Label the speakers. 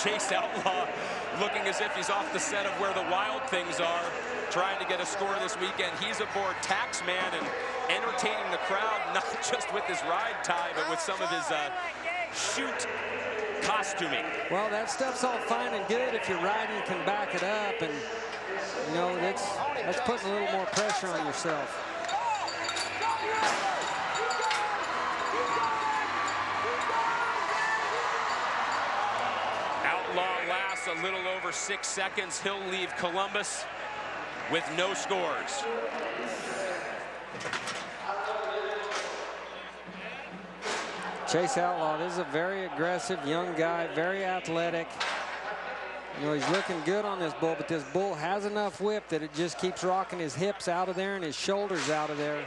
Speaker 1: Chase Outlaw looking as if he's off the set of Where the Wild Things Are, trying to get a score this weekend. He's aboard Taxman and entertaining the crowd, not just with his ride tie, but with some of his shoot costuming.
Speaker 2: Well, that stuff's all fine and good if your riding can back it up, and you know that's putting a little more pressure on yourself.
Speaker 1: Outlaw lasts a little over 6 seconds. He'll leave Columbus with no scores.
Speaker 2: Chase Outlaw, this is a very aggressive young guy, very athletic. You know, he's looking good on this bull, but this bull has enough whip that it just keeps rocking his hips out of there and his shoulders out of there.